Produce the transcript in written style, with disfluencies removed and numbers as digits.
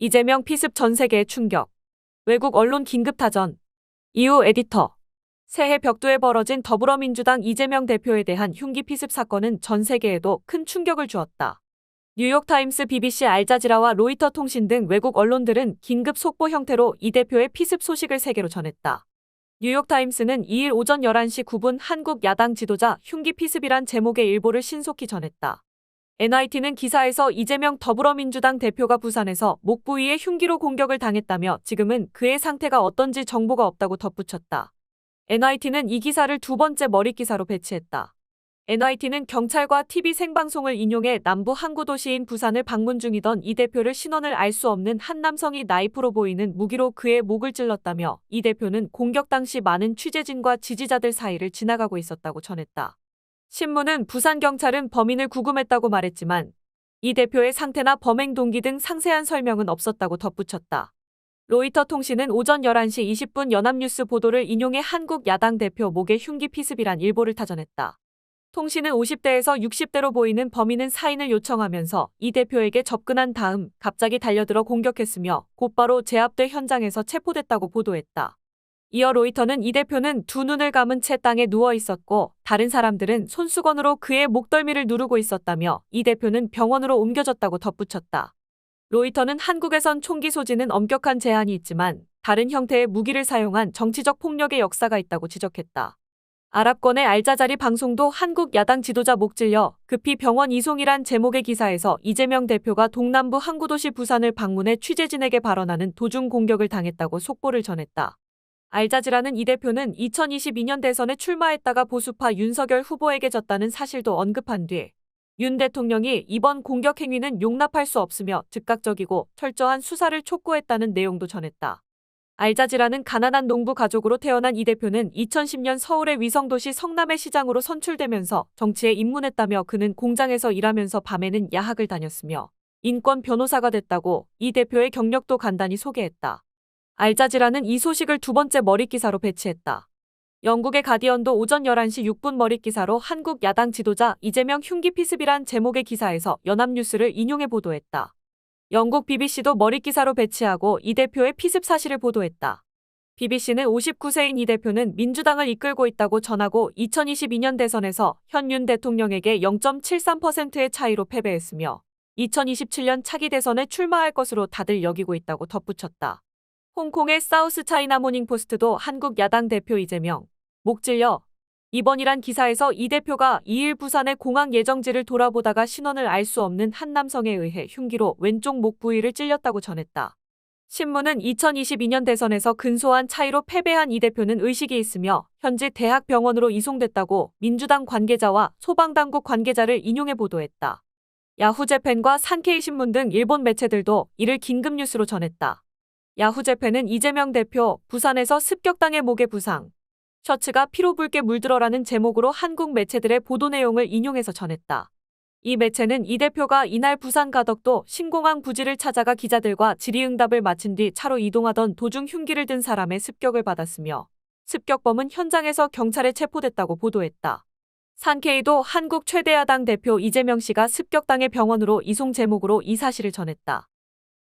이재명 피습 전 세계에 충격. 외국 언론 긴급 타전. 이후 에디터. 새해 벽두에 벌어진 더불어민주당 이재명 대표에 대한 흉기 피습 사건은 전 세계에도 큰 충격을 주었다. 뉴욕타임스, BBC, 알자지라와 로이터 통신 등 외국 언론들은 긴급 속보 형태로 이 대표의 피습 소식을 세계로 전했다. 뉴욕타임스는 2일 오전 11시 9분 한국 야당 지도자 흉기 피습이란 제목의 일보를 신속히 전했다. NYT는 기사에서 이재명 더불어민주당 대표가 부산에서 목 부위에 흉기로 공격을 당했다며 지금은 그의 상태가 어떤지 정보가 없다고 덧붙였다. NYT는 이 기사를 두 번째 머릿기사로 배치했다. NYT는 경찰과 TV 생방송을 인용해 남부 항구 도시인 부산을 방문 중이던 이 대표를 신원을 알 수 없는 한 남성이 나이프로 보이는 무기로 그의 목을 찔렀다며 이 대표는 공격 당시 많은 취재진과 지지자들 사이를 지나가고 있었다고 전했다. 신문은 부산 경찰은 범인을 구금했다고 말했지만 이 대표의 상태나 범행 동기 등 상세한 설명은 없었다고 덧붙였다. 로이터 통신은 오전 11시 20분 연합뉴스 보도를 인용해 한국 야당 대표 목에 흉기 피습이란 일보를 타전했다. 통신은 50대에서 60대로 보이는 범인은 사인을 요청하면서 이 대표에게 접근한 다음 갑자기 달려들어 공격했으며 곧바로 제압돼 현장에서 체포됐다고 보도했다. 이어 로이터는 이 대표는 두 눈을 감은 채 땅에 누워 있었고 다른 사람들은 손수건으로 그의 목덜미를 누르고 있었다며 이 대표는 병원으로 옮겨졌다고 덧붙였다. 로이터는 한국에선 총기 소지는 엄격한 제한이 있지만 다른 형태의 무기를 사용한 정치적 폭력의 역사가 있다고 지적했다. 아랍권의 알자자리 방송도 한국 야당 지도자 목 찔려 급히 병원 이송이란 제목의 기사에서 이재명 대표가 동남부 항구도시 부산을 방문해 취재진에게 발언하는 도중 공격을 당했다고 속보를 전했다. 알자지라는 이 대표는 2022년 대선에 출마했다가 보수파 윤석열 후보에게 졌다는 사실도 언급한 뒤 윤 대통령이 이번 공격 행위는 용납할 수 없으며 즉각적이고 철저한 수사를 촉구했다는 내용도 전했다. 알자지라는 가난한 농부 가족으로 태어난 이 대표는 2010년 서울의 위성도시 성남의 시장으로 선출되면서 정치에 입문했다며 그는 공장에서 일하면서 밤에는 야학을 다녔으며 인권 변호사가 됐다고 이 대표의 경력도 간단히 소개했다. 알자지라는 이 소식을 두 번째 머릿기사로 배치했다. 영국의 가디언도 오전 11시 6분 머릿기사로 한국 야당 지도자 이재명 흉기 피습이란 제목의 기사에서 연합뉴스를 인용해 보도했다. 영국 BBC도 머릿기사로 배치하고 이 대표의 피습 사실을 보도했다. BBC는 59세인 이 대표는 민주당을 이끌고 있다고 전하고 2022년 대선에서 현 윤 대통령에게 0.73%의 차이로 패배했으며 2027년 차기 대선에 출마할 것으로 다들 여기고 있다고 덧붙였다. 홍콩의 사우스 차이나 모닝포스트도 한국 야당 대표 이재명 목 찔려 입원이란 기사에서 이 대표가 2일 부산의 공항 예정지를 돌아보다가 신원을 알 수 없는 한 남성에 의해 흉기로 왼쪽 목 부위를 찔렸다고 전했다. 신문은 2022년 대선에서 근소한 차이로 패배한 이 대표는 의식이 있으며 현지 대학병원으로 이송됐다고 민주당 관계자와 소방당국 관계자를 인용해 보도했다. 야후재팬과 산케이신문 등 일본 매체들도 이를 긴급뉴스로 전했다. 야후재팬은 이재명 대표 부산에서 습격당해 목에 부상, 셔츠가 피로 붉게 물들어라는 제목으로 한국 매체들의 보도 내용을 인용해서 전했다. 이 매체는 이 대표가 이날 부산 가덕도 신공항 부지를 찾아가 기자들과 질의응답을 마친 뒤 차로 이동하던 도중 흉기를 든 사람의 습격을 받았으며 습격범은 현장에서 경찰에 체포됐다고 보도했다. 산케이도 한국 최대 야당 대표 이재명 씨가 습격당해 병원으로 이송 제목으로 이 사실을 전했다.